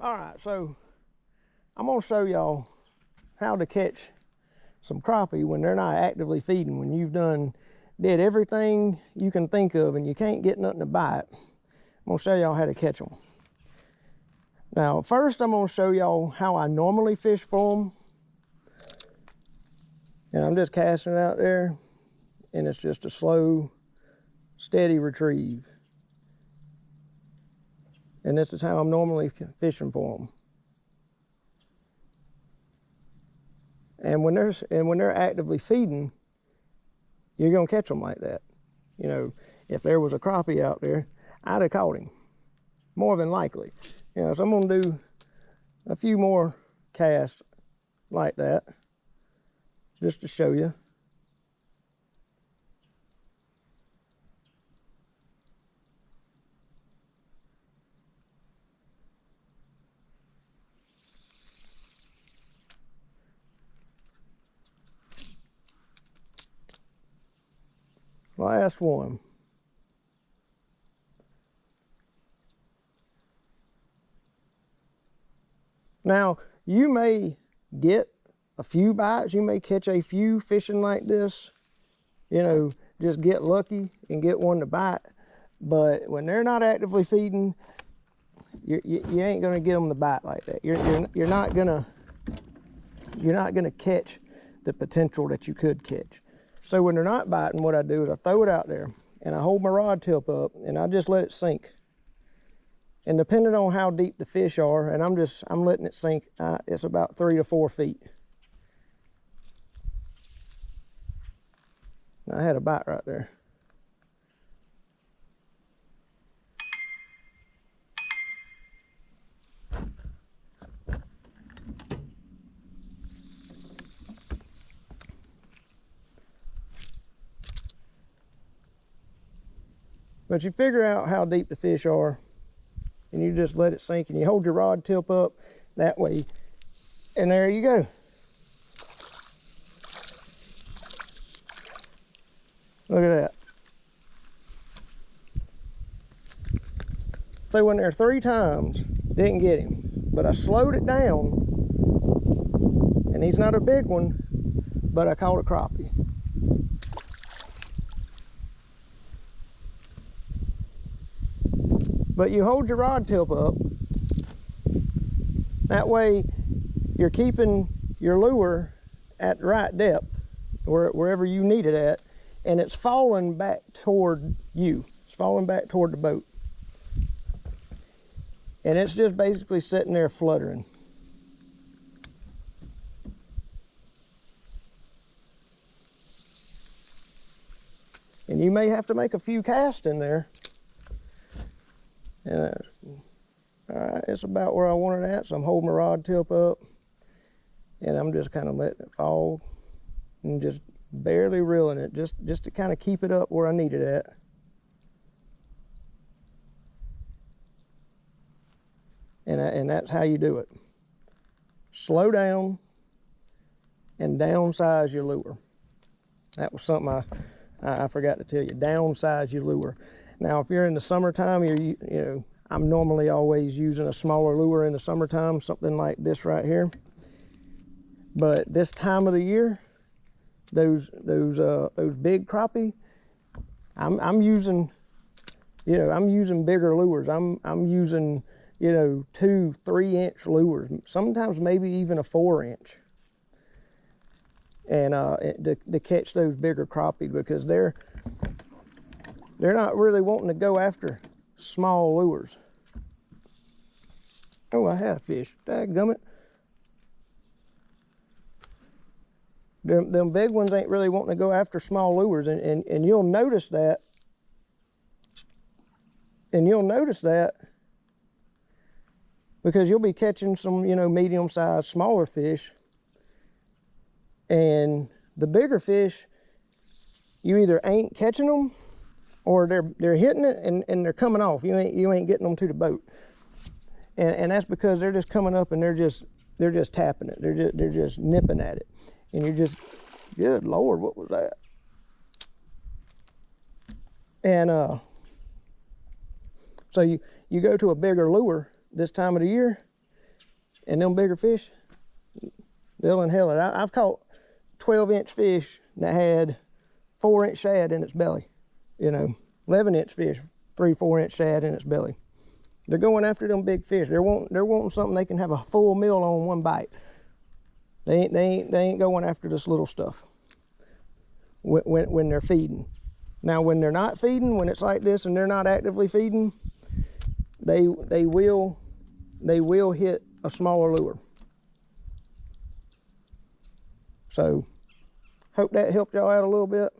All right, so I'm gonna show y'all how to catch some crappie when they're not actively feeding. When you've did everything you can think of and you can't get nothing to bite, I'm gonna show y'all how to catch them. Now, first I'm gonna show y'all how I normally fish for them. And I'm just casting it out there, and it's just a slow, steady retrieve. And this is how I'm normally fishing for them. And when they're actively feeding, you're gonna catch them like that. You know, if there was a crappie out there, I'd have caught him, more than likely. You know, so I'm gonna do a few more casts like that, just to show you. Last one. Now, you may get a few bites, you may catch a few fishing like this, you know, just get lucky and get one to bite. But when they're not actively feeding, you ain't gonna get them to bite like that. You're not gonna catch the potential that you could catch. So when they're not biting, what I do is I throw it out there and I hold my rod tip up and I just let it sink. And depending on how deep the fish are, and I'm letting it sink, it's about 3 to 4 feet. I had a bite right there. But you figure out how deep the fish are, and you just let it sink, and you hold your rod tip up that way, and there you go. Look at that. Threw in there 3 times, didn't get him, but I slowed it down, and he's not a big one, but I caught a crappie. But you hold your rod tip up, that way you're keeping your lure at the right depth, wherever you need it at, and it's falling back toward you. It's falling back toward the boat. And it's just basically sitting there fluttering. And you may have to make a few casts in there. And all right, it's about where I want it at, so I'm holding my rod tip up, and I'm just kind of letting it fall and just barely reeling it, just to kind of keep it up where I need it at. And that's how you do it. Slow down and downsize your lure. That was something I forgot to tell you. Downsize your lure. Now, if you're in the summertime, you know, I'm normally always using a smaller lure in the summertime, something like this right here. But this time of the year, those big crappie, I'm using, you know, I'm using bigger lures. I'm using, you know, 2-3 inch lures, sometimes maybe even a 4-inch, and to catch those bigger crappie, because they're not really wanting to go after small lures. Oh, I had a fish. Dadgummit. Them big ones ain't really wanting to go after small lures, and you'll notice that. And you'll notice that because you'll be catching some, you know, medium-sized, smaller fish, and the bigger fish, you either ain't catching them, or they're hitting it and they're coming off. You ain't getting them to the boat, and that's because they're just coming up and they're just tapping it. They're just nipping at it, and you're just, good Lord, what was that? And so you go to a bigger lure this time of the year, And them bigger fish, they'll inhale it. I've caught 12-inch fish that had 4-inch shad in its belly. You know, 11-inch fish, 3-4-inch shad in its belly. They're going after them big fish. They're wanting something they can have a full meal on one bite. They ain't going after this little stuff when they're feeding. Now, when they're not feeding, when it's like this and they're not actively feeding, they will hit a smaller lure. So, hope that helped y'all out a little bit.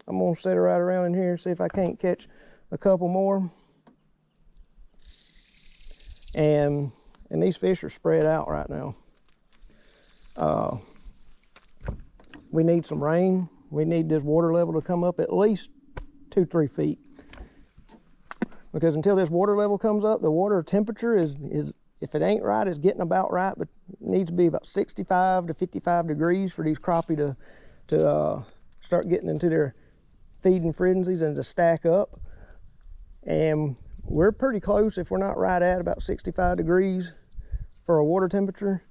I'm gonna set her right around in here and see if I can't catch a couple more. And these fish are spread out right now. We need some rain. We need this water level to come up at least 2-3 feet. Because until this water level comes up, the water temperature is if it ain't right, it's getting about right, but it needs to be about 65 to 55 degrees for these crappie to start getting into their feeding frenzies and to stack up. And we're pretty close, if we're not right at about 65 degrees for a water temperature,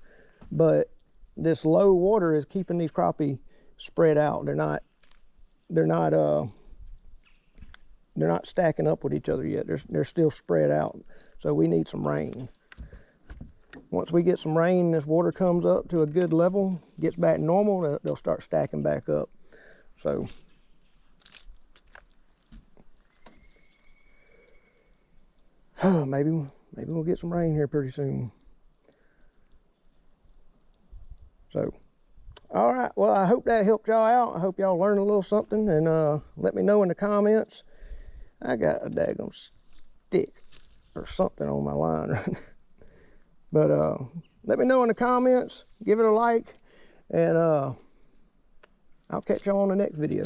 but this low water is keeping these crappie spread out. They're not stacking up with each other yet. They're still spread out. So we need some rain. Once we get some rain, this water comes up to a good level, gets back normal, they'll start stacking back up. So maybe we'll get some rain here pretty soon. So, all right. Well, I hope that helped y'all out. I hope y'all learned a little something, and let me know in the comments. I got a daggone stick or something on my line right now. But let me know in the comments. Give it a like, and I'll catch y'all on the next video.